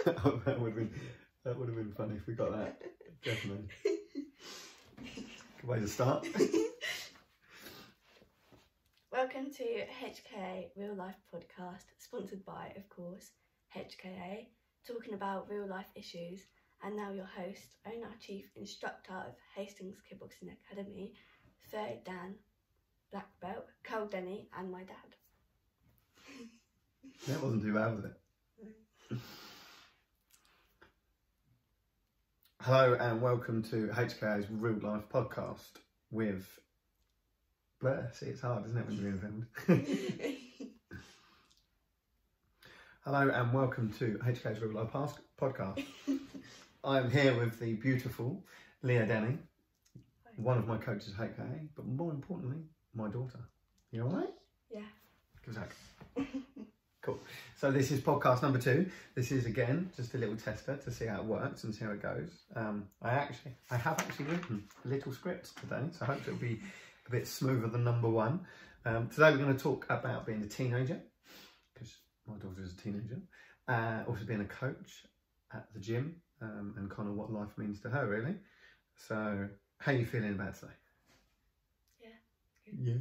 Oh, that would have been funny if we got that. Definitely. Good way to start. Welcome to HKA Real Life Podcast, sponsored by, of course, HKA, talking about real life issues. And now your host, owner, chief instructor of Hastings Kickboxing Academy, Leigha Denne, black belt, Leigha Denne, and my dad. That wasn't too bad, was it? Hello and welcome to HKA's Real Life Podcast with Blair. See, it's hard, isn't it, when you're being filmed? Hello and welcome to HKA's Real Life Podcast. I'm here with the beautiful Leigha Denne, one of my coaches at HKA, but more importantly, my daughter. You all right? Yeah. Give us a hug. Cool. So this is podcast number 2. This is again just a little tester to see how it works and see how it goes. I have actually written a little script today, so I hope it'll be a bit smoother than number 1. Today we're going to talk about being a teenager, because my daughter is a teenager. Also being a coach at the gym, and kind of what life means to her, really. So how are you feeling about today? Yeah. Yeah.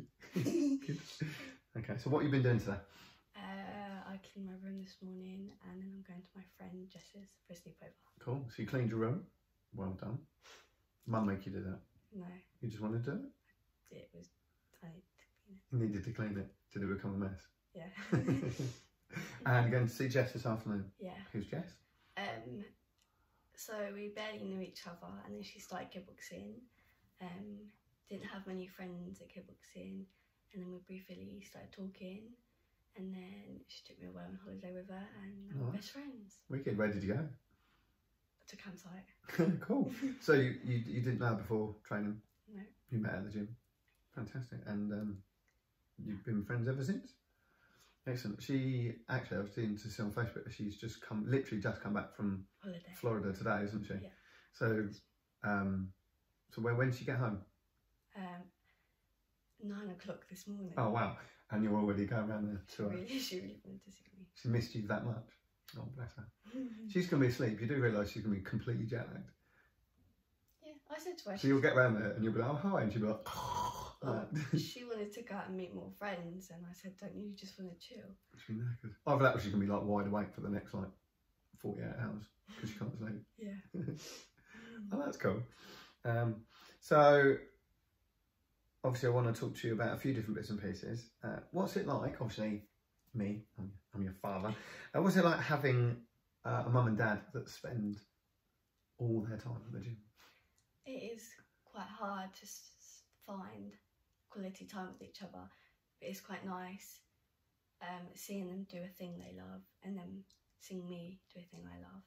Good. Okay. So what have you been doing today? I cleaned my room this morning and then I'm going to my friend Jess's for a sleepover. Cool. So you cleaned your room. Well done. Mum make you do that? No. You just wanted to do it? It was, I needed to clean it. You needed to clean it. Did it become a mess? Yeah. And you're going to see Jess this afternoon? Yeah. Who's Jess? So we barely knew each other and then she started kickboxing. Didn't have many friends at kickboxing and then we briefly started talking. And then she took me away on holiday with her and now we're best friends. Wicked. Where did you go? To campsite. Cool. So you didn't know her before training? No. You met at the gym. Fantastic. And you've been friends ever since? Excellent. She actually, I was seeing to see on Facebook, she's just literally just come back from holiday. Florida today, isn't she? Yeah. So, when did she get home? 9 o'clock this morning. Oh wow! And you're already going around there to her. She really wanted to see me. She missed you that much. Oh bless her. She's gonna be asleep. You do realise she's gonna be completely jet lagged. Yeah, I said to her. So you'll get round there and you'll be like, oh hi, and she'll be like, she wanted to go out and meet more friends, and I said, don't you just want to chill? She'll be knackered. Either that or she's gonna be like wide awake for the next like 48 hours because she can't sleep. Yeah. Oh, that's cool. So obviously I want to talk to you about a few different bits and pieces. What's it like, obviously me, I'm your father, what's it like having a mum and dad that spend all their time at the gym? It is quite hard to find quality time with each other, but it's quite nice seeing them do a thing they love and then seeing me do a thing I love.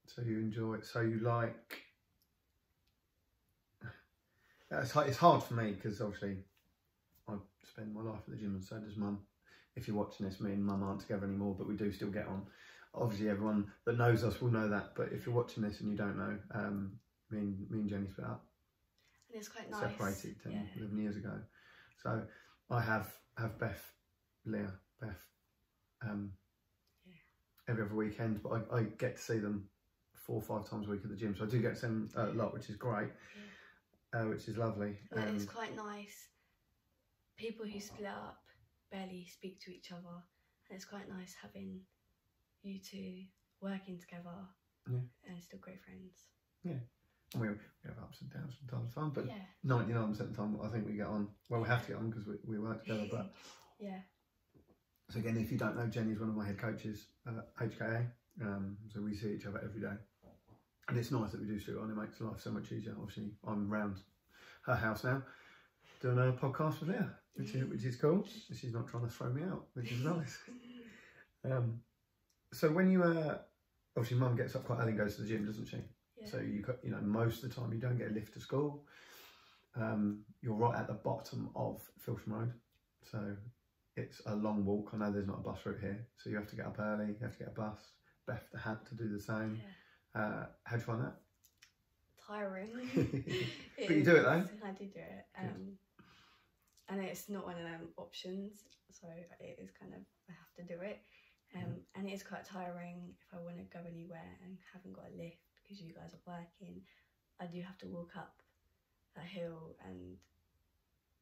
So you enjoy it, so you like... It's hard for me because obviously I spend my life at the gym and so does mum. If you're watching this, me and mum aren't together anymore, but we do still get on. Obviously everyone that knows us will know that, but if you're watching this and you don't know, me and Jenny split up. And it's quite nice. Separated 11 years ago. So I have Beth, Leah, every other weekend, but I get to see them 4 or 5 times a week at the gym. So I do get to see them a lot, which is great. Which is lovely. And it's quite nice. People who split up barely speak to each other, and it's quite nice having you two working together and still great friends. Yeah. We have ups and downs from time to time, but 99% of the time I think we get on. Well, we have to get on because we work together, but... Yeah. So again, if you don't know, Jenny's one of my head coaches at HKA, so we see each other every day. And it's nice that we do sit on. It makes life so much easier. Obviously, I'm around her house now doing a podcast with Leah, which is cool. She's not trying to throw me out, which is nice. So when you obviously mum gets up quite early and goes to the gym, doesn't she? Yeah. So you know most of the time you don't get a lift to school. You're right at the bottom of Filsham Road, so it's a long walk. I know there's not a bus route here, so you have to get up early. You have to get a bus. Beth had to do the same. Yeah. How'd you find that? Tiring. But you do it though? I do it. And it's not one of them options, so it is kind of, I have to do it. And it is quite tiring if I want to go everywhere and haven't got a lift because you guys are working, I do have to walk up a hill and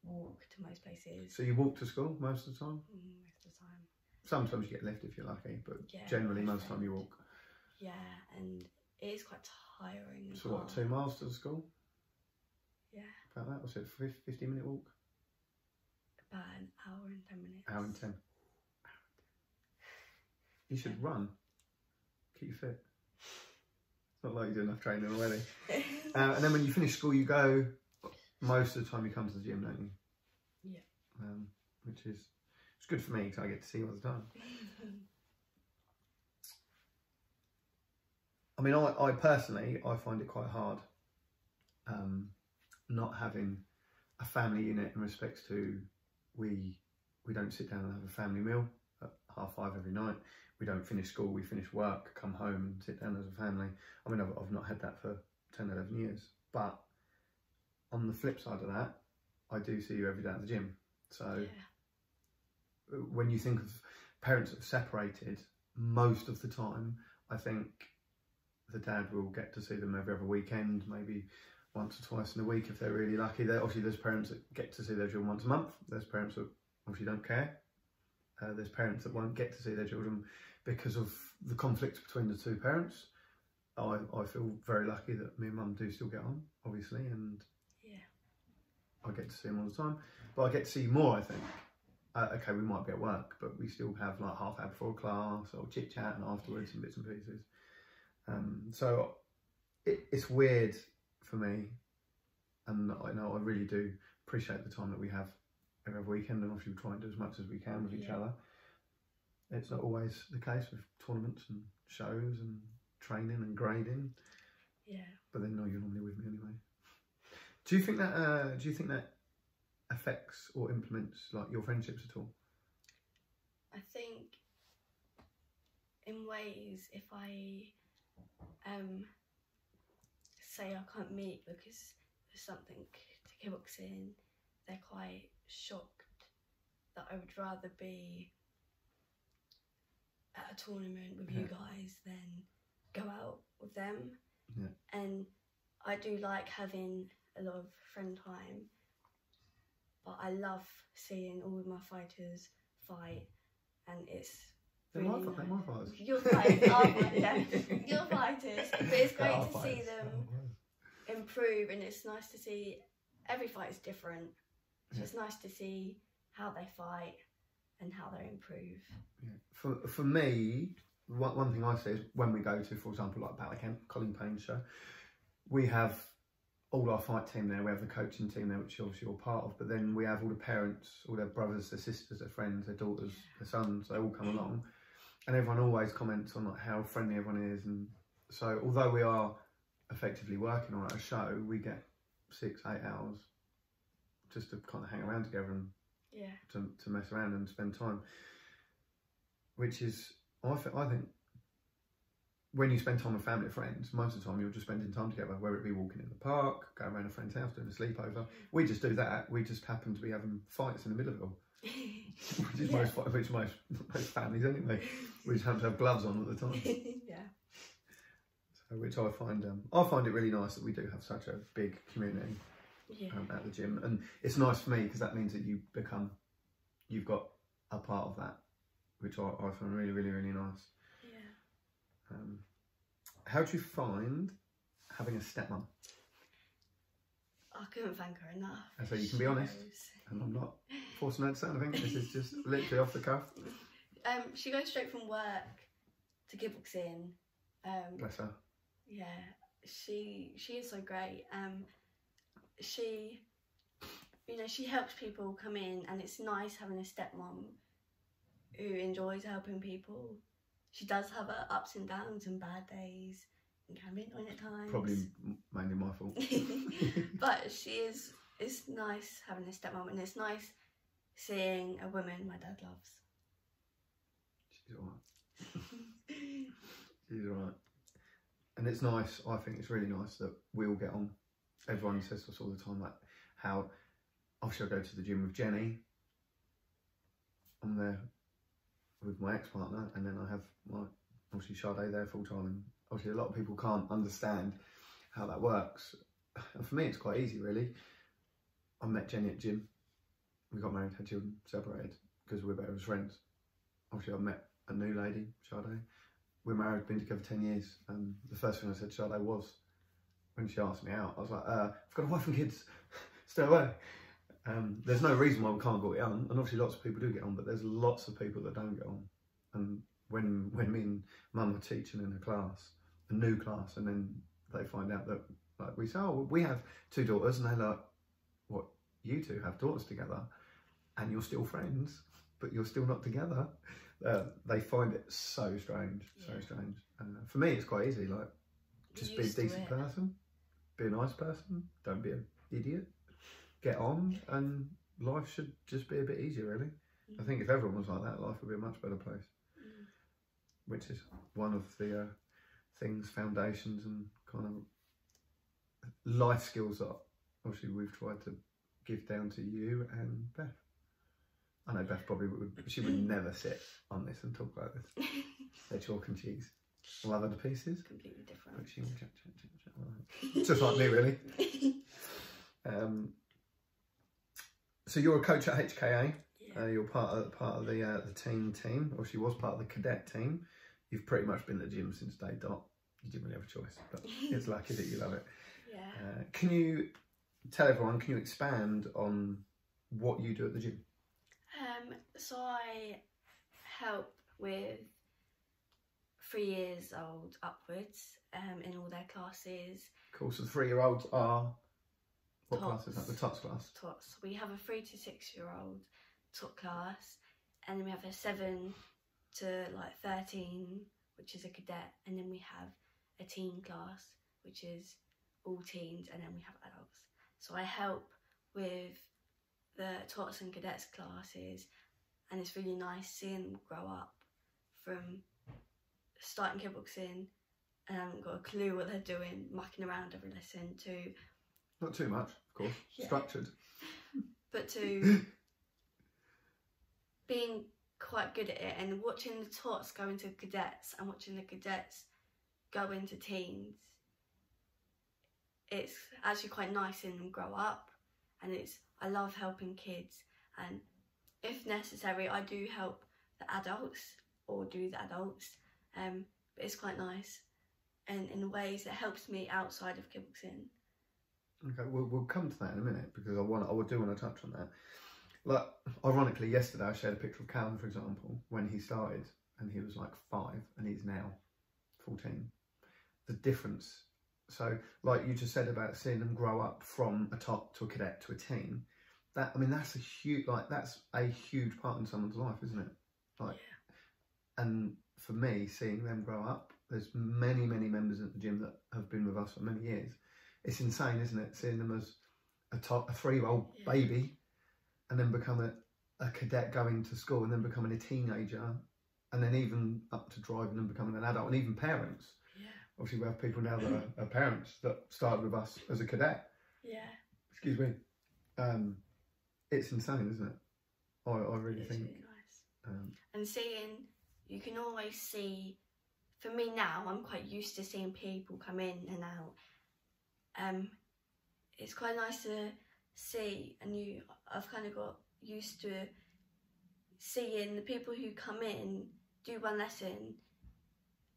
walk to most places. So you walk to school most of the time? Most of the time. Sometimes you get a lift if you're lucky, but yeah, generally most of the time you walk. Yeah, and it is quite tiring. So what, 2 miles to the school? Yeah. About that? What's it, 50-minute walk? About an hour and 10 minutes. Hour and 10. You should run. Keep you fit. It's not like you do enough training already. And then when you finish school, you go, most of the time you come to the gym, don't you? Yeah. Which is, it's good for me because I get to see you all the time. I mean, I personally, I find it quite hard not having a family unit in respects to we don't sit down and have a family meal at 5:30 every night. We don't finish school, we finish work, come home and sit down as a family. I mean, I've not had that for 10, 11 years. But on the flip side of that, I do see you every day at the gym. So when you think of parents that have separated, most of the time, I think the dad will get to see them every other weekend, maybe once or twice in a week if they're really lucky. Obviously, there's parents that get to see their children once a month. There's parents that obviously don't care. There's parents that won't get to see their children because of the conflict between the two parents. I feel very lucky that me and mum do still get on, obviously, and I get to see them all the time. But I get to see you more, I think. Okay, we might be at work, but we still have like half hour before class or chit chat and afterwards and bits and pieces. So it's weird for me, and I know I really do appreciate the time that we have every weekend, and obviously we try and do as much as we can with each other. It's not always the case with tournaments and shows and training and grading. Yeah. But then, no, you're normally with me anyway. Do you think that affects or implements like your friendships at all? I think in ways, if I say I can't meet because there's something to kickbox in, they're quite shocked that I would rather be at a tournament with you guys than go out with them. Yeah. And I do like having a lot of friend time, but I love seeing all of my fighters fight, and it's really nice. They're my fighters. Your fighters are your fighters, but it's great to see them improve, and it's nice to see every fight is different. So it's nice to see how they fight and how they improve. Yeah. For me, one thing I see is when we go to, for example, like Battle Camp, Colin Payne's show, we have all our fight team there. We have the coaching team there, which obviously you're part of, but then we have all the parents, all their brothers, their sisters, their friends, their daughters, their sons. They all come along, and everyone always comments on like how friendly everyone is. And so, although we are effectively working on a show, we get 6-8 hours just to kind of hang around together and to mess around and spend time, which is I think when you spend time with family or friends, most of the time you're just spending time together, whether it be walking in the park, going around a friend's house, doing a sleepover. We just do that. We just happen to be having fights in the middle of it all, which is most families anyway. We just happen to have gloves on at the time. So, which I find it really nice that we do have such a big community at the gym, and it's nice for me because that means that you've got a part of that, which I find really, really, really nice. How do you find having a stepmom? I couldn't thank her enough. So you can be honest, and I'm not forcing her to say anything. This is just literally off the cuff. She goes straight from work to kickboxing. Bless her. Yeah, she is so great. She helps people come in, and it's nice having a stepmom who enjoys helping people. She does have her ups and downs and bad days and can be annoying at times. Probably mainly my fault. But it's nice having a stepmom, and it's nice seeing a woman my dad loves. She's alright. She's alright. And it's nice, I think it's really nice that we all get on. Everyone says to us all the time, like, how obviously I go to the gym with Jenny. I'm there with my ex-partner, and then I have my obviously Sade there full time, and obviously a lot of people can't understand how that works. And for me, it's quite easy, really. I met Jenny at gym. We got married, had children, separated because we're better as friends. Obviously, I met a new lady, Sade. We're married, been together 10 years. And the first thing I said to Sade was, when she asked me out, I was like, I've got a wife and kids, stay away. There's no reason why we can't get on, and obviously lots of people do get on, but there's lots of people that don't get on. And when me and Mum are teaching in a class, a new class, and then they find out that, like, we say, oh, we have 2 daughters, and they're like, what, you 2 have daughters together, and you're still friends, but you're still not together. They find it so strange, so strange. For me, it's quite easy, like, just be a decent person, be a nice person, don't be an idiot, get on, and life should just be a bit easier, really. I think if everyone was like that, life would be a much better place. Which is one of the things, foundations and kind of life skills that obviously we've tried to give down to you and Beth. I know Beth probably she would never sit on this and talk like this. They're chalk and cheese. We'll have other pieces. Completely different. But she will chat. Just like me, really. So you're a coach at HKA. You're part of the team, or she was part of the cadet team. You've pretty much been at the gym since day dot. You didn't really have a choice, but it's lucky that you love it. Yeah. Can you tell everyone? Can you expand on what you do at the gym? So I help with 3 years old upwards in all their classes. Cool. So the 3-year-olds are what Tots. class is that? The Tots class. Tots. We have a 3 to 6-year-old tot class, and then we have a 7 to like 13, which is a cadet, and then we have a teen class, which is all teens, and then we have adults. So I help with the tots and cadets classes, and it's really nice seeing them grow up from starting kickboxing and haven't got a clue what they're doing, mucking around every lesson, to not too much, of course, structured, but to being quite good at it, and watching the tots go into cadets and watching the cadets go into teens, it's actually quite nice seeing them grow up. And I love helping kids, and if necessary I do help the adults or do the adults, but it's quite nice, and in ways that helps me outside of kickboxing. Okay, we'll come to that in a minute, because I do want to touch on that. Like, ironically, yesterday I shared a picture of Callum, for example, when he started, and he was like 5, and he's now 14. The difference. So, like you just said about seeing them grow up from a top to a cadet to a teen, that's a huge, that's a huge part in someone's life, isn't it? And for me, seeing them grow up, there's many members at the gym that have been with us for many years. It's insane, isn't it? Seeing them as a 3-year-old baby, and then become a cadet going to school, and then becoming a teenager, and then even up to driving and becoming an adult, and even parents. Obviously, we have people now that are parents that started with us as a cadet. Excuse me. It's insane, isn't it? I really think. Really nice. And you can always see, for me now, I'm quite used to seeing people come in and out. It's quite nice to see, and I've kind of got used to seeing the people who come in, do one lesson,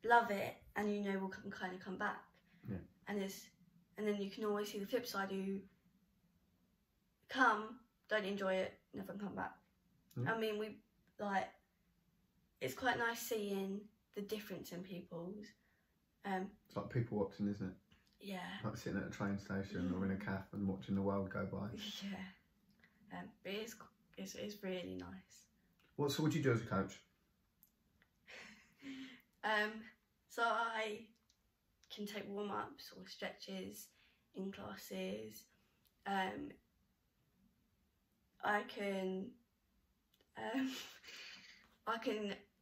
love it, and will come back. And then you can always see the flip side, who come, don't enjoy it, never come back. It's quite nice seeing the difference in people's. It's like people watching, isn't it? Yeah. Like sitting at a train station or in a cafe and watching the world go by. Yeah. But it's really nice. So what do you do as a coach? So I can take warm-ups or stretches in classes. I can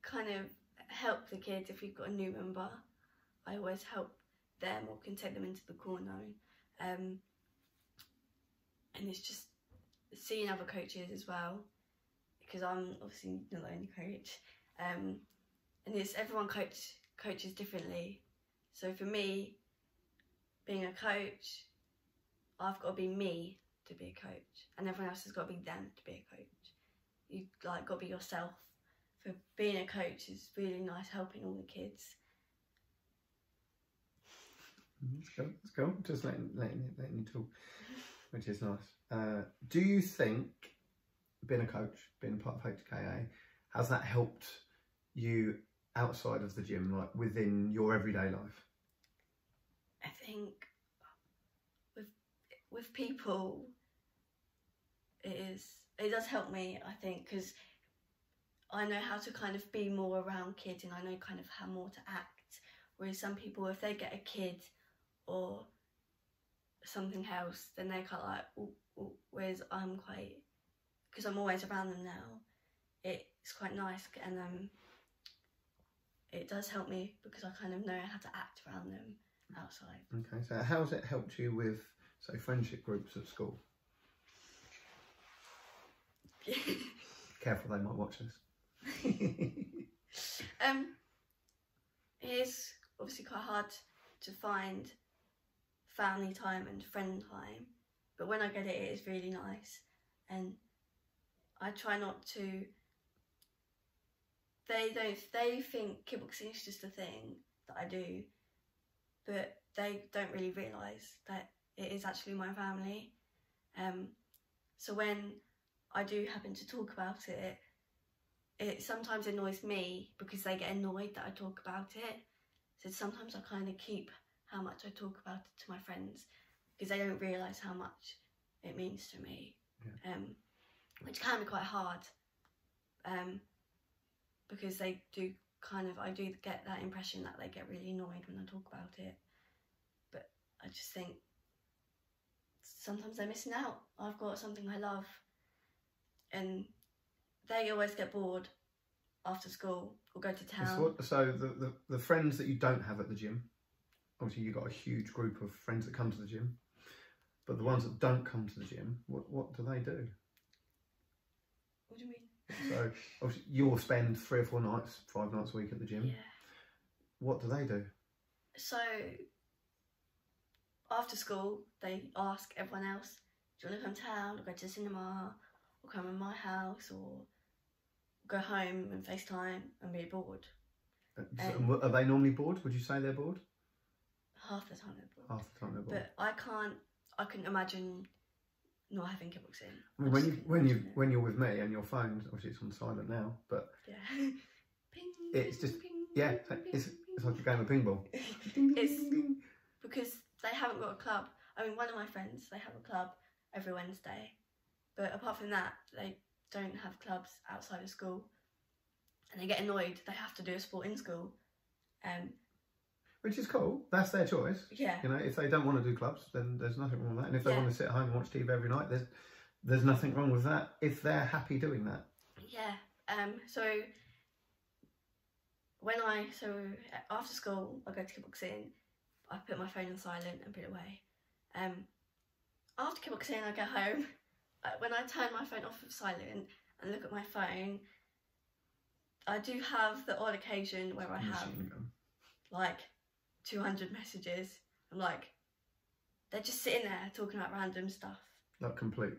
kind of help the kids if we've got a new member. I always help them, or can take them into the corner. And it's just seeing other coaches as well, because I'm obviously not the only coach. And it's everyone coaches differently. So for me, being a coach, I've got to be me to be a coach, and everyone else has got to be them to be a coach. You like got to be yourself. For being a coach is really nice, helping all the kids. That's cool. Just letting you talk, which is nice. Do you think being a coach, being part of HKA, has that helped you outside of the gym, like within your everyday life? I think with people, it does help me, I think, because I know how to kind of be more around kids, and I know kind of how more to act. Whereas some people, if they get a kid or something else, then they're kind of like, ooh. Whereas I'm quite, because I'm always around them now, it's quite nice, and it does help me because I kind of know how to act around them outside. Okay, so how has it helped you with, say, friendship groups at school? Careful, they might watch this. It's obviously quite hard to find family time and friend time, but when I get it, it is really nice, and I try not to. They think kickboxing is just a thing that I do, but they don't really realise that it is actually my family. So when I do happen to talk about it, it sometimes annoys me because they get annoyed that I talk about it. So sometimes I kind of keep how much I talk about it to my friends because they don't realise how much it means to me, which can be quite hard, because they do I do get that impression that they get really annoyed when I talk about it. But I just think sometimes they're missing out. I've got something I love, and they always get bored after school or go to town. So the friends that you don't have at the gym, obviously you've got a huge group of friends that come to the gym, but the ones that don't come to the gym, what do they do? What do you mean? So obviously you'll spend 3 or 4 nights, 5 nights a week at the gym. Yeah. What do they do? So after school, they ask everyone else, do you want to come to town or go to the cinema or come in my house or go home and FaceTime and be bored? Are they normally bored? Would you say they're bored? Half the time they're bored. Half the time they're bored. But I couldn't imagine not having kickboxing. I mean, when you're with me and your phone, obviously it's on silent now, but yeah, ping, it's just ping, yeah, ping, it's ping. like a game of ping ball. It's because they haven't got a club. I mean, one of my friends, they have a club every Wednesday, but apart from that, they don't have clubs outside of school, and they get annoyed they have to do a sport in school. Which is cool. That's their choice. Yeah. You know, if they don't want to do clubs, then there's nothing wrong with that. And if they Yeah. want to sit at home and watch TV every night, there's nothing wrong with that if they're happy doing that. Yeah. So after school, I go to kickboxing. I put my phone on silent and put it away. After kickboxing, I get home. When I turn my phone off of silent and look at my phone, I do have the odd occasion where I have like 200 messages. I'm like, they're just sitting there talking about random stuff. Like complete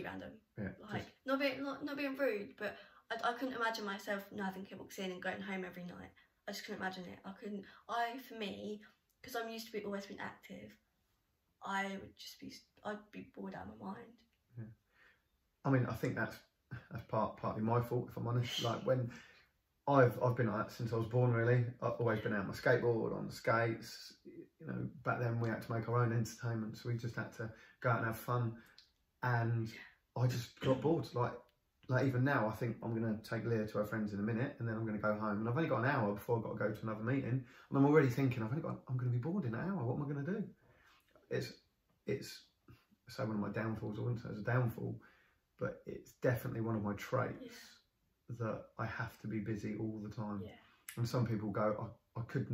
random. Yeah. Like not being rude, but I couldn't imagine myself not having kickboxing and going home every night. I just couldn't imagine it. For me, because I'm used to always being active, I'd be bored out of my mind. Yeah. I mean, I think that's partly my fault, if I'm honest. Like when I've been like that since I was born, really. I've always been out on my skateboard, on the skates. You know, back then we had to make our own entertainment, so we just had to go out and have fun. And I just got bored. Like even now, I think I'm going to take Leah to her friends in a minute, and then I'm going to go home. And I've only got an hour before I've got to go to another meeting, and I'm already thinking I'm going to be bored in an hour. What am I going to do? It's so one of my downfalls. I wouldn't say it's a downfall, but it's definitely one of my traits. That I have to be busy all the time. Yeah. And some people go, I could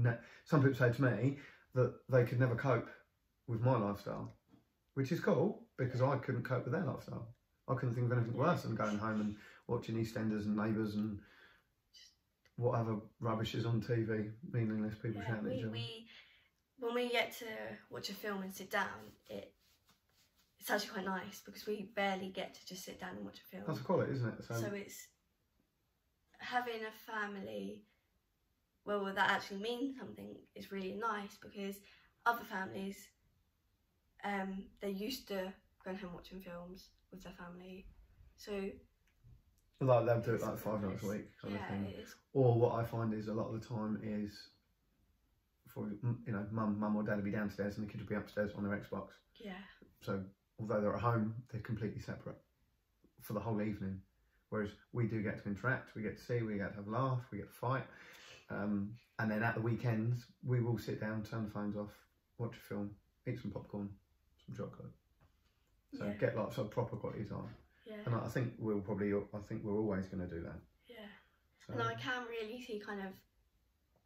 some people say to me that they could never cope with my lifestyle, which is cool because I couldn't cope with their lifestyle. I couldn't think of anything worse than going home and watching EastEnders and Neighbours and what other rubbish is on TV, meaningless people shouting at each other. When we get to watch a film and sit down, it's actually quite nice because we barely get to just sit down and watch a film. That's a quality, isn't it? So it's having a family, well, that actually means something is really nice, because other families, they're used to going home watching films with their family. So like they'll do it like 5 nights a week kind of thing. It is. Or what I find is a lot of the time is, for mum or dad will be downstairs and the kids will be upstairs on their Xbox. Yeah. So although they're at home, they're completely separate for the whole evening. Whereas we do get to interact, we get to see, we get to have a laugh, we get to fight. And then at the weekends, we will sit down, turn the phones off, watch a film, eat some popcorn, some chocolate. So get like sort of proper quality time. Yeah. And I think we're always going to do that. Yeah. So, and I can really see kind of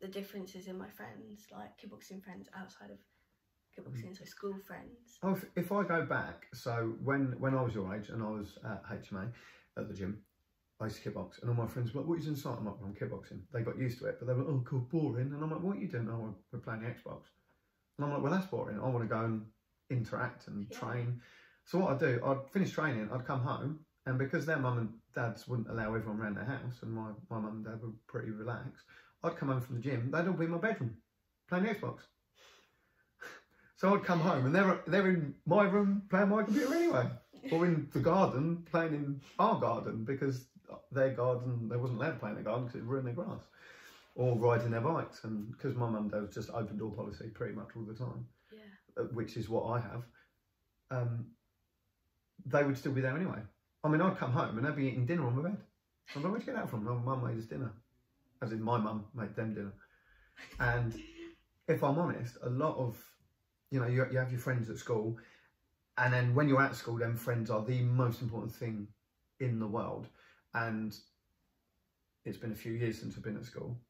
the differences in my friends, like kickboxing friends outside of kickboxing, so school friends. Oh, if I go back, so when I was your age and I was at HMA at the gym, I used to kickbox, and all my friends were like, "What are you doing tonight?" I'm like, "I'm kickboxing." They got used to it, but they were like, "Oh, cool, boring." And I'm like, "What are you doing?" "Oh, we're playing the Xbox." And I'm like, "Well, that's boring. I want to go and interact and train." So what I'd do, I'd finish training, I'd come home, and because their mum and dads wouldn't allow everyone around their house, and my mum and dad were pretty relaxed, I'd come home from the gym, they'd all be in my bedroom playing the Xbox. So I'd come home and they're in my room playing my computer anyway, or in the garden playing in our garden, because their garden, they wasn't allowed to play in their garden because it ruined their grass, or riding their bikes. And because my mum and dad was just open door policy pretty much all the time, which is what I have, they would still be there anyway. I mean, I'd come home and they'd be eating dinner on my bed. I'm like, "Where'd you get that from?" "Oh, Mum made us dinner." As in, my mum made them dinner. And if I'm honest, a lot of, you have your friends at school, and then when you're at school, then friends are the most important thing in the world. And it's been a few years since I've been at school.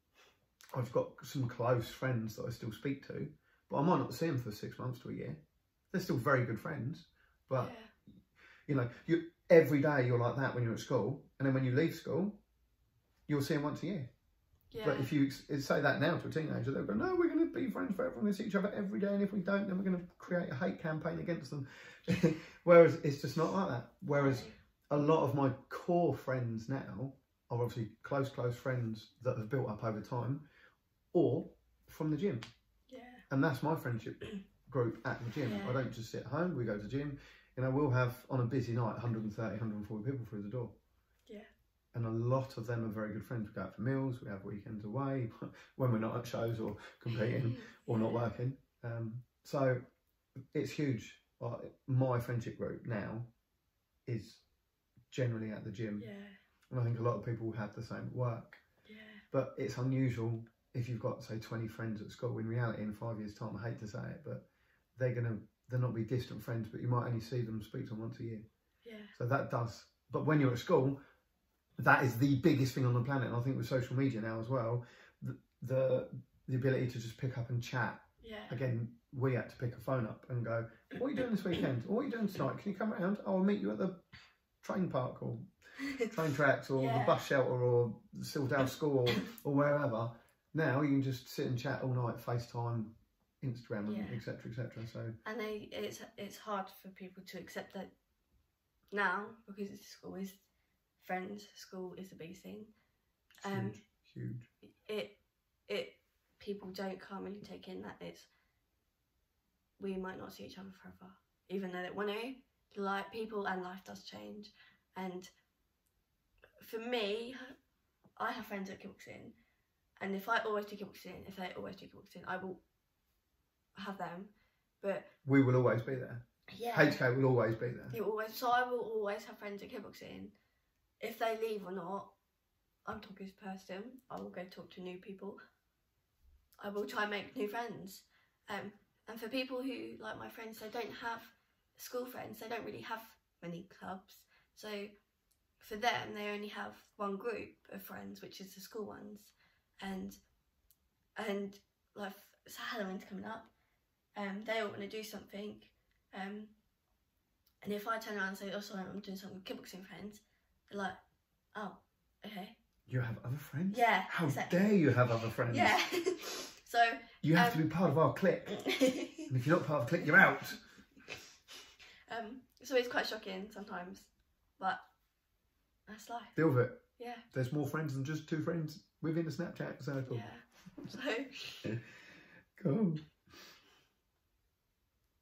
I've got some close friends that I still speak to, but I might not see them for 6 months to a year. They're still very good friends, but every day you're like that when you're at school, and then when you leave school, you'll see them once a year. Yeah. But if you say that now to a teenager, they'll go, "No, we're going to be friends forever. We're going to see each other every day, and if we don't, then we're going to create a hate campaign against them." Whereas it's just not like that. Whereas a lot of my core friends now are obviously close friends that have built up over time, or from the gym. Yeah. And that's my friendship group at the gym. I don't just sit at home. We go to the gym. We'll have, on a busy night, 130, 140 people through the door. Yeah. And a lot of them are very good friends. We go out for meals, we have weekends away, when we're not at shows or competing or not working. So it's huge. My friendship group now is generally at the gym. Yeah. And I think a lot of people have the same at work. Yeah. But it's unusual if you've got, say, 20 friends at school. In reality, in 5 years' time, I hate to say it, but they'll not be distant friends, but you might only see them, speak to them once a year. Yeah. So that does. But when you're at school, that is the biggest thing on the planet. And I think with social media now as well, the ability to just pick up and chat. Yeah. Again, we had to pick a phone up and go, "What are you doing this weekend? Or what are you doing tonight? Can you come around? I'll meet you at the train park or train tracks or the bus shelter or Silldale School or wherever." Now you can just sit and chat all night, FaceTime, Instagram, and etc. So, and it's hard for people to accept that now, because it's school is friends. School is the biggest thing. Huge. It people don't can't really take in that we might not see each other forever, even though they want to. Like, people and life does change, and for me, I have friends at kickboxing, and if I always do kickboxing, if they always do kickboxing, I will have them. But we will always be there. Yeah. HK will always be there. So I will always have friends at kickboxing. If they leave or not, I'm talking to this person. I will go talk to new people. I will try and make new friends. And for people who, like my friends, they don't have school friends. They don't really have many clubs. So for them, they only have one group of friends, which is the school ones. And like, so Halloween's coming up. They all want to do something. And if I turn around and say, "Oh, sorry, I'm doing something with kickboxing friends," they're like, "Oh, okay." You have other friends? Yeah. How exactly. dare you have other friends? Yeah. So you have to be part of our clique. And if you're not part of the clique, you're out. So it's quite shocking sometimes, but that's life. Deal with it. Yeah. There's more friends than just 2 friends within the Snapchat circle. Yeah. So. Cool.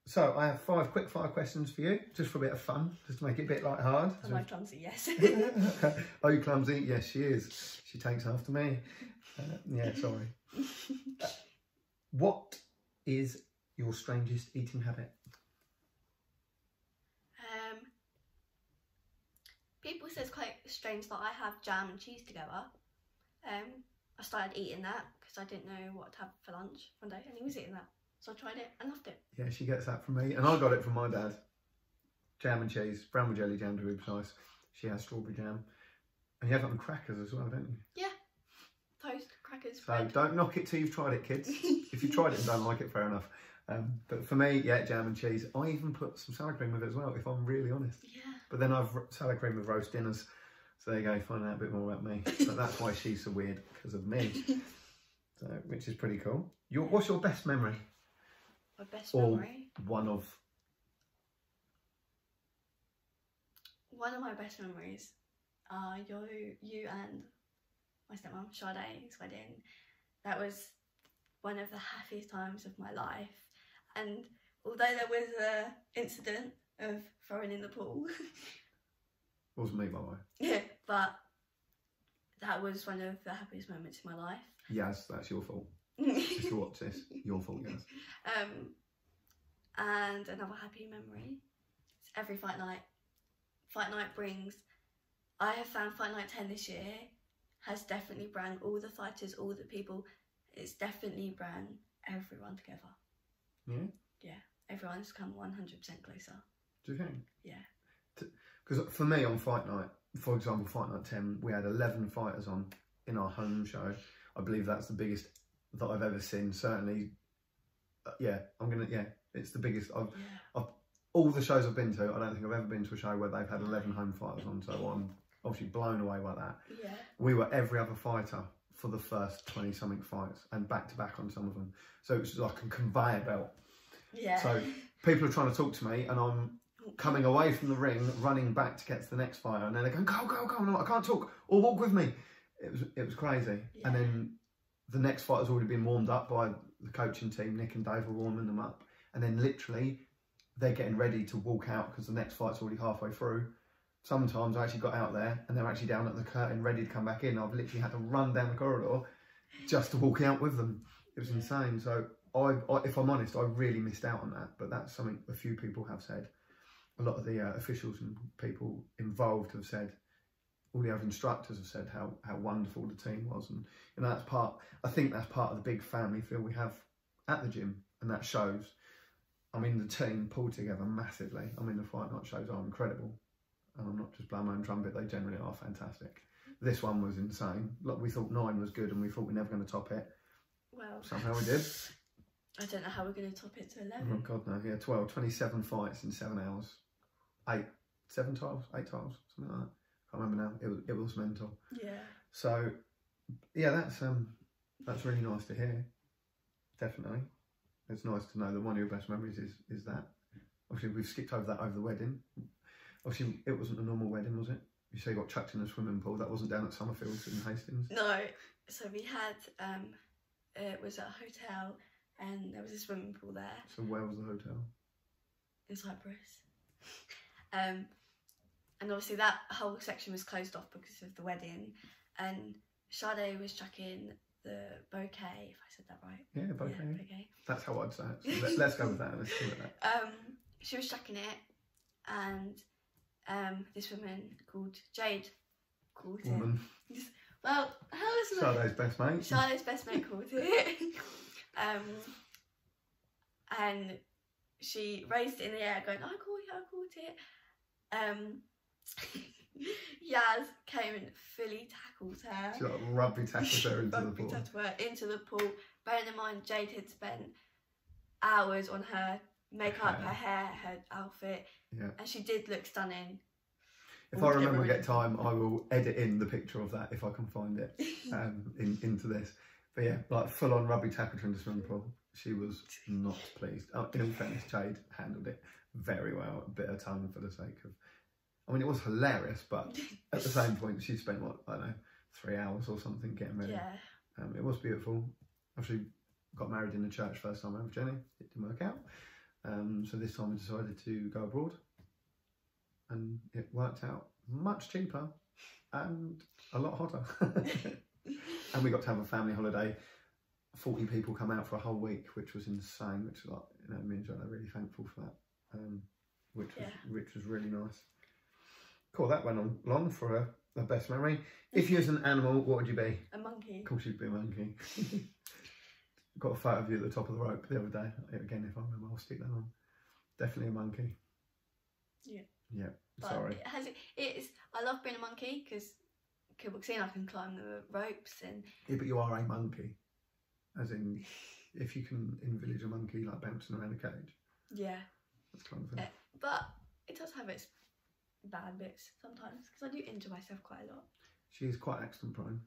So I have 5 quick fire questions for you, just for a bit of fun, just to make it a bit light hard. Am I clumsy? Yes. Are you clumsy? Yes, she is. She takes after me. Yeah, sorry. What is your strangest eating habit? People say it's quite strange that I have jam and cheese together. I started eating that because I didn't know what to have for lunch one day, and he was eating that, so I tried it and loved it. Yeah, she gets that from me, and I got it from my dad. Jam and cheese, bramble jelly jam to be precise. She has strawberry jam, and you have it on crackers as well, don't you? Yeah, toast, crackers, so bread. Don't knock it till you've tried it, kids. If you tried it and don't like it, fair enough. But for me, yeah, jam and cheese. I even put some salad cream with it as well, if I'm really honest. Yeah. But then I've salad cream with roast dinners. So there you go, finding out a bit more about me. But that's why she's so weird, because of me. So, which is pretty cool. What's your best memory? My best memory? One of my best memories are you and my stepmom, Sade's wedding. That was one of the happiest times of my life. And although there was an incident of throwing in the pool. Wasn't me, by the way. Yeah, but that was one of the happiest moments in my life. Yes, that's your fault. If you watch this, your fault, yes. And another happy memory. It's every fight night. Fight night brings. I have found Fight Night 10 this year has definitely brought all the fighters, all the people. It's definitely brought everyone together. Yeah. Yeah, everyone's come 100% closer. Do you think? Yeah. Because for me on Fight Night, for example, Fight Night 10, we had 11 fighters on in our home show. I believe that's the biggest that I've ever seen. Certainly, it's the biggest. All the shows I've been to, I don't think I've ever been to a show where they've had 11 home fighters on. So I'm obviously blown away by that. Yeah. We were every other fighter for the first 20-something fights, and back to back on some of them. So it was like a conveyor belt. Yeah. So people are trying to talk to me, and I'm coming away from the ring, running back to get to the next fighter, and then they're going, go, go, go, no, I can't talk, or walk with me. It was crazy. Yeah. And then the next fighter's already been warmed up by the coaching team. Nick and Dave were warming them up, and then literally they're getting ready to walk out because the next fight's already halfway through. Sometimes I actually got out there and they're actually down at the curtain ready to come back in. I've literally had to run down the corridor just to walk out with them. It was insane. So I, if I'm honest, I really missed out on that. But that's something a few people have said. A lot of the officials and people involved have said, all the other instructors have said how wonderful the team was. And that's part, I think that's part of the big family feel we have at the gym, and that shows. I mean, the team pulled together massively. I mean, the Fight Night shows are incredible. And I'm not just blowing my own trumpet, they generally are fantastic. This one was insane. Like, we thought 9 was good and we thought we were never going to top it. Well, somehow we did. I don't know how we're going to top it to 11. Oh, God, no. Yeah, 27 fights in 7 hours. 7 tiles, 8 tiles, something like that. I can't remember now. It was mental. Yeah. So, yeah, that's really nice to hear. Definitely. It's nice to know that one of your best memories is that. Obviously, we've skipped over that over the wedding. Obviously, it wasn't a normal wedding, was it? You say you got chucked in a swimming pool. That wasn't down at Summerfields in Hastings. No. So we had, it was at a hotel and there was a swimming pool there. So where was the hotel? In Cyprus. And obviously that whole section was closed off because of the wedding. And Sade was chucking the bouquet, if I said that right. Yeah, bouquet. Yeah, bouquet. That's how I'd say it. So let's go with that. Let's do that. She was chucking it, and this woman called Jade called it. Well, how is it? Sade's best mate. Sade's best mate called it. And she raised it in the air, going, "I caught it." Yaz came and fully tackled her. She like rugby tackled her into the pool. Bearing in mind, Jade had spent hours on her makeup, her hair, her outfit, and she did look stunning. If I remember to get time, I will edit in the picture of that if I can find it into this. But yeah, like full on rugby tackle in the swimming pool. She was not pleased. In all fairness, Jade handled it very well. A bit of tongue for the sake of. I mean, it was hilarious, but at the same point, she spent what, I don't know, 3 hours or something getting ready. Yeah. It was beautiful. Actually, got married in the church first time with Jenny. It didn't work out. So this time we decided to go abroad, and it worked out much cheaper and a lot hotter. And we got to have a family holiday. 40 people come out for a whole week, which was insane. Which, like, you know, me and John are really thankful for that. Which was really nice. Cool. That went on long for a best memory. If you was an animal, what would you be? A monkey. Of course, you'd be a monkey. Got a photo of you at the top of the rope the other day. Again, if I remember, I'll stick that on. Definitely a monkey. Yeah. Yeah. But Sorry. I love being a monkey because kickboxing, I can climb the ropes and. Yeah, but you are a monkey, as in, if you can envisage a monkey like bouncing around a cage. Yeah. That's kind of thing. But it does have its bad bits sometimes because I do injure myself quite a lot. She is quite accident prone.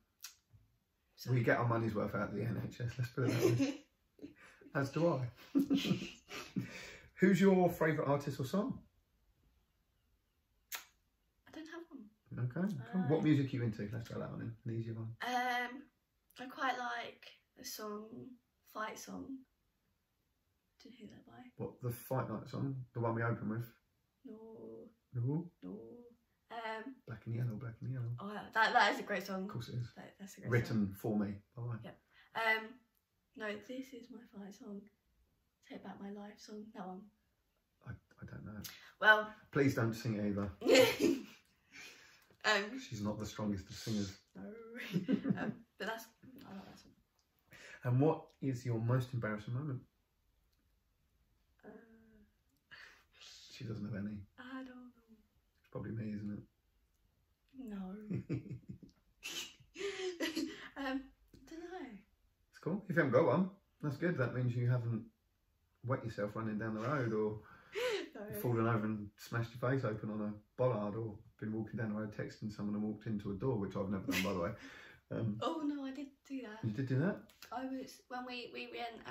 So. We get our money's worth out of the NHS, let's put it that way. As do I. Who's your favourite artist or song? I don't have one. Okay, cool. What music are you into? Let's throw that one in, an easier one. I quite like the song, Fight Song. Did you hear that by? What, the Fight Night song? The one we open with? No. No? Black and Yellow, Black and Yellow. Oh, that is a great song. Of course it is. That's a great Written song. for me, by the way. Yep. No, This Is My Fight Song. Take Back My Life song. That one. I don't know. Well. Please don't sing it either. She's not the strongest of singers. No. But I like that song. And what is your most embarrassing moment? She doesn't have any. I don't know. It's probably me, isn't it? No. I don't know. It's cool. If you haven't got one, that's good. That means you haven't wet yourself running down the road, or fallen over and smashed your face open on a bollard, or been walking down the road texting someone and walked into a door, which I've never done, by the way. Oh no, I did do that. You did do that? I was when we went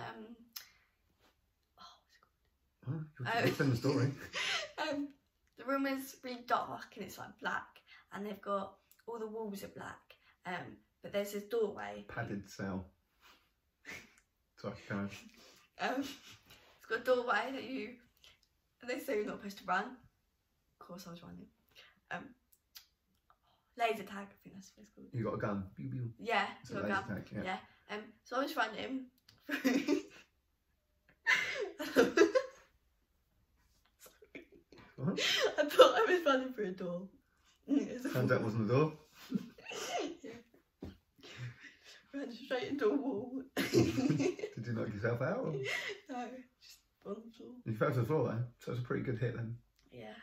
You'll tell the story. The room is really dark and it's like black, and they've got all the walls are black. But there's this doorway. Padded cell. Sorry, go on. It's got a doorway that they say you're not supposed to run. Of course, I was running. Laser tag, I think that's what it's called. You got a gun. Pew, pew. Yeah, it's a laser tag. Yeah. So I was running. What? I thought I was running through a door. Turns out it wasn't a door. Yeah. Ran straight into a wall. Did you knock yourself out? Or? No, just on the floor. You fell to the floor then, so it's a pretty good hit then. Yeah.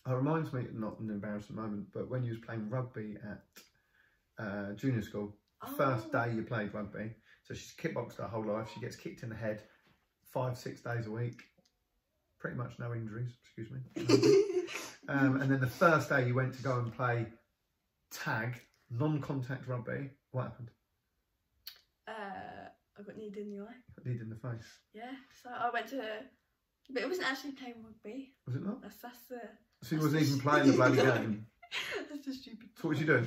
It reminds me, not an embarrassing moment, but when you was playing rugby at junior school, first day you played rugby, so she's kickboxed her whole life, she gets kicked in the head 5-6 days a week, pretty much no injuries, excuse me. And then the first day you went to go and play tag, non-contact rugby, what happened? I got kneed in the eye. Got kneed in the face. Yeah, so I went to, but it wasn't actually playing rugby. Was it not? That's so you wasn't even playing the bloody game? That's just stupid. So what was you doing?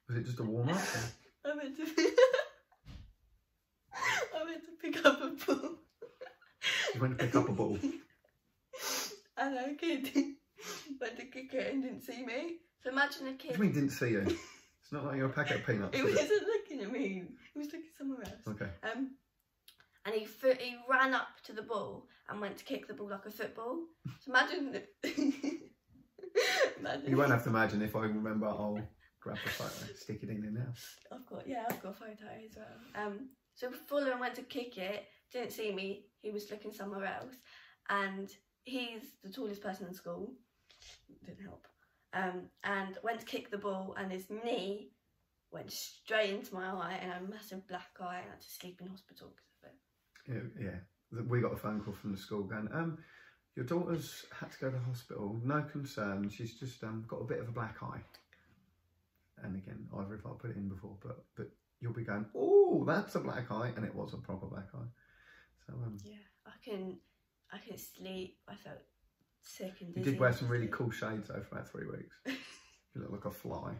Was it just a warm-up? I went to pick up a ball. You went to pick up a ball? And a kid went to kick it and didn't see me. So imagine a kid. What do you mean didn't see you? It's not like you're a packet of peanuts. He wasn't looking at me. He was looking somewhere else. Okay. And he ran up to the ball and went to kick the ball like a football. So imagine. You won't have to imagine. If I remember, I'll grab the photo, stick it in there now. I've got a photo as well. So Fuller went to kick it, didn't see me. He was looking somewhere else, and he's the tallest person in school. Didn't help. And went to kick the ball, and his knee went straight into my eye, and a massive black eye, and I had to sleep in hospital because of it. Yeah. We got a phone call from the school going, Your daughter's had to go to the hospital. No concern. She's just got a bit of a black eye. And again, either if I put it in before, but you'll be going, oh, that's a black eye, and it was a proper black eye. So yeah, I can sleep. I felt sick and you dizzy. did wear some really cool shades though for about 3 weeks. You look like a fly.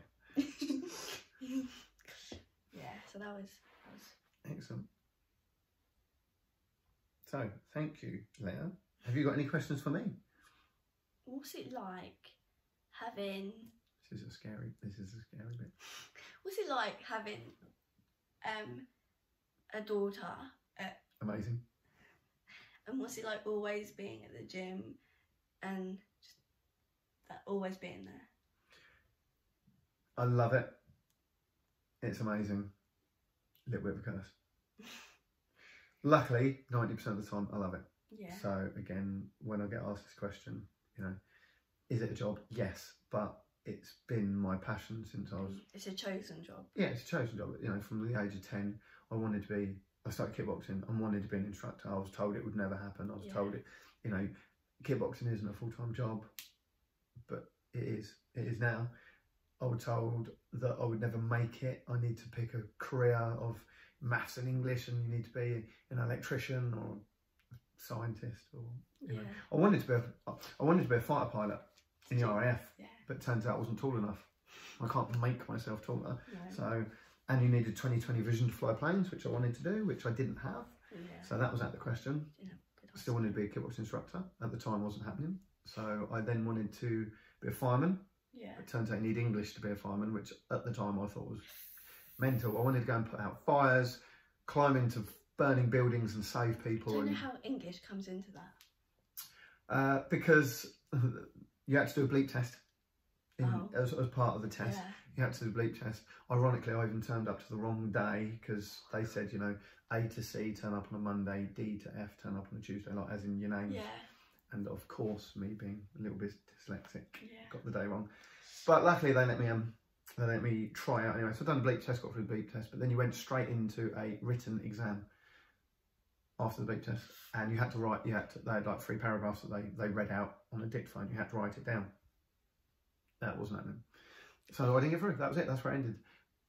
Yeah, so that was Excellent. So thank you, Leigha. Have you got any questions for me? What's it like having? This is a scary bit. What's it like having a daughter? Amazing. And what's it like always being at the gym and just that always being there? I love it. It's amazing. A little bit of a curse. Luckily, 90% of the time, I love it. Yeah. So again, when I get asked this question, you know, is it a job? Yes, but it's been my passion since I was... It's a chosen job. Yeah, it's a chosen job. You know, from the age of 10, I started kickboxing and wanted to be an instructor. I was told it would never happen. I was told it, you know, kickboxing isn't a full-time job, but it is. It is now. I was told that I would never make it. I need to pick a career of maths and English, and you need to be an electrician or a scientist, or you know. I wanted to be a fighter pilot in the RAF, but it turns out I wasn't tall enough. I can't make myself taller. No. So, and you needed 20/20 vision to fly planes, which I wanted to do, which I didn't have. Yeah. So that was out of the question. Yeah, I still wanted to be a kickboxing instructor. At the time, wasn't happening. So I then wanted to be a fireman. Yeah. It turns out you need English to be a fireman, which at the time I thought was mental. I wanted to go and put out fires, climb into burning buildings and save people. Do you know how English comes into that? Because you had to do a bleep test as part of the test. Yeah. You had to do a bleep test. Ironically, I even turned up to the wrong day because they said, you know, A to C turn up on a Monday, D to F turn up on a Tuesday, like as in your names. Yeah. And of course, me being a little bit dyslexic, got the day wrong. But luckily, they let me try out anyway. So I've done the bleep test, got through the bleep test, but then you went straight into a written exam after the bleep test, and you had to write. They had like 3 paragraphs that they read out on a dictaphone. You had to write it down. That wasn't happening. So I didn't get through. That was it. That's where it ended.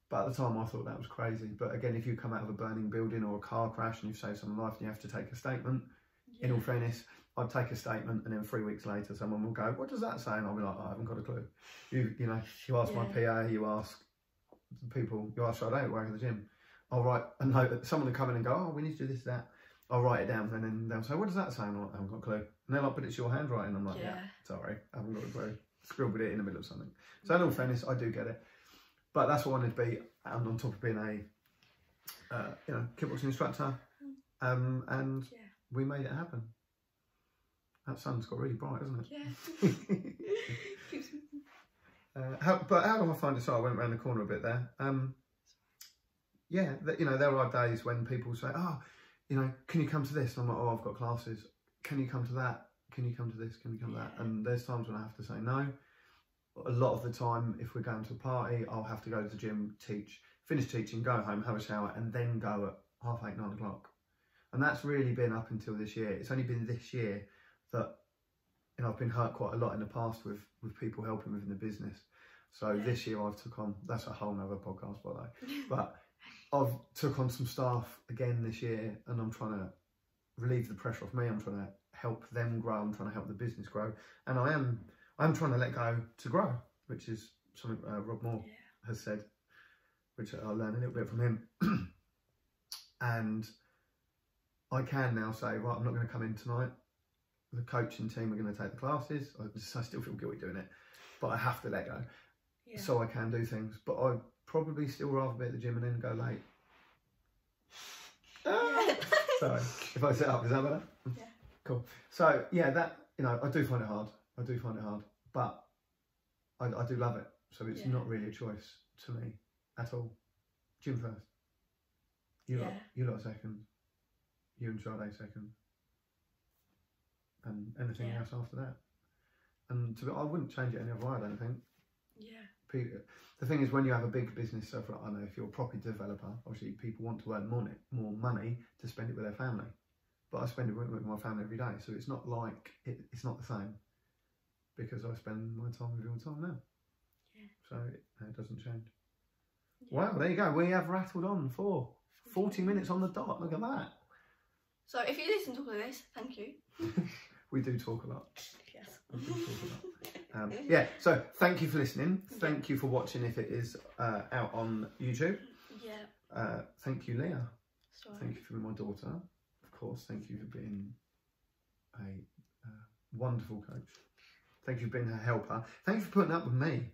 But at the time, I thought that was crazy. But again, if you come out of a burning building or a car crash and you've saved someone's life, and you have to take a statement. Yeah. In all fairness, I'd take a statement, and then 3 weeks later, someone will go, "What does that say?" And I'll be like, "I haven't got a clue." You know, you ask my PA, you ask people, you ask Friday at work at the gym. I'll write a note. Someone will come in and go, "Oh, we need to do this, that." I'll write it down, and then they'll say, "What does that say?" And I'm like, "I haven't got a clue." And they're like, "But it's your handwriting." I'm like, "Yeah, sorry, I haven't got a clue." Scribbled it in the middle of something. So in all fairness, I do get it. But that's what I wanted to be, and on top of being a kickboxing instructor, and we made it happen. That sun's got really bright, hasn't it? Yeah. How do I find it? So I went around the corner a bit there. There are days when people say, "Oh, you know, can you come to this?" And I'm like, "Oh, I've got classes." Can you come to that? Can you come to this? Can you come to that? And there's times when I have to say no. A lot of the time, if we're going to a party, I'll have to go to the gym, finish teaching, go home, have a shower, and then go at 8:30, 9 o'clock. And that's really been up until this year. It's only been this year that, you know, I've been hurt quite a lot in the past with people helping within the business. So this year I've took on, that's a whole nother podcast by the way, but I've took on some staff again this year, and I'm trying to relieve the pressure off me. I'm trying to help them grow. I'm trying to help the business grow, and I'm trying to let go to grow, which is something Rob Moore has said, which I learned a little bit from him. And I can now say, right, I'm not going to come in tonight. The coaching team are going to take the classes. I still feel guilty doing it, but I have to let go. Yeah. So I can do things. But I'd probably still rather be at the gym and then go late. Sorry, if I sit up, is that better? Yeah. Cool. So yeah, that, you know, I do find it hard. But I do love it. So it's not really a choice to me at all. Gym first. You lot second. You and Sade second. And anything else after that. And I wouldn't change it any other way, I don't think. Yeah. The thing is, when you have a big business, so I know if you're a property developer, obviously people want to earn more money to spend it with their family. but I spend it with my family every day, so it's not like it's not the same because I spend my time with you all the time now. Yeah. So it doesn't change. Yeah. Wow, there you go. We have rattled on for 40 minutes on the dot. Look at that. So if you listen to all of this, thank you. We do talk a lot. Yes. We do talk a lot. Yeah, so thank you for listening. Thank you for watching if it is out on YouTube. Yeah. Thank you, Leigha. Sorry. Thank you for being my daughter. Of course, thank you for being a wonderful coach. Thank you for being a helper. Thank you for putting up with me.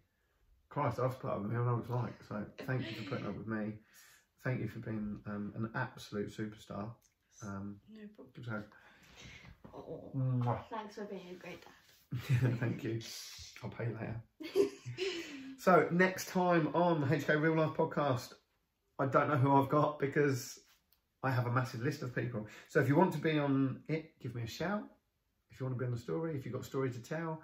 Christ, I've put up with me. I know what it's like. So thank you for putting up with me. Thank you for being an absolute superstar. No problem. So, Thanks for being a great dad. thank you. I'll pay later. So next time on the HKA Real Life podcast, I don't know who I've got because I have a massive list of people. So if you want to be on it, give me a shout. If you want to be on the story, if you've got a story to tell.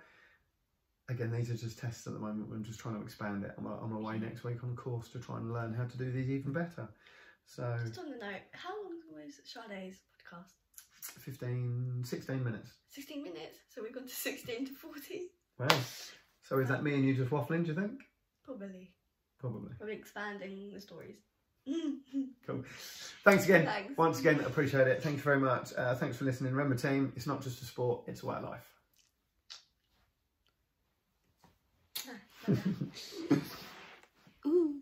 Again, these are just tests at the moment. I'm just trying to expand it. I'm away next week on a course to try and learn how to do these even better. So just on the note, how long was Sade's podcast? 16 minutes. 16 minutes. So we've gone to 16 to 40. Wow. So is that me and you just waffling, do you think? Probably. Probably. Probably expanding the stories. Cool. Thanks again. Thanks. Once again, appreciate it. Thank you very much. Thanks for listening. Remember, team, it's not just a sport, it's a way of life. Ooh.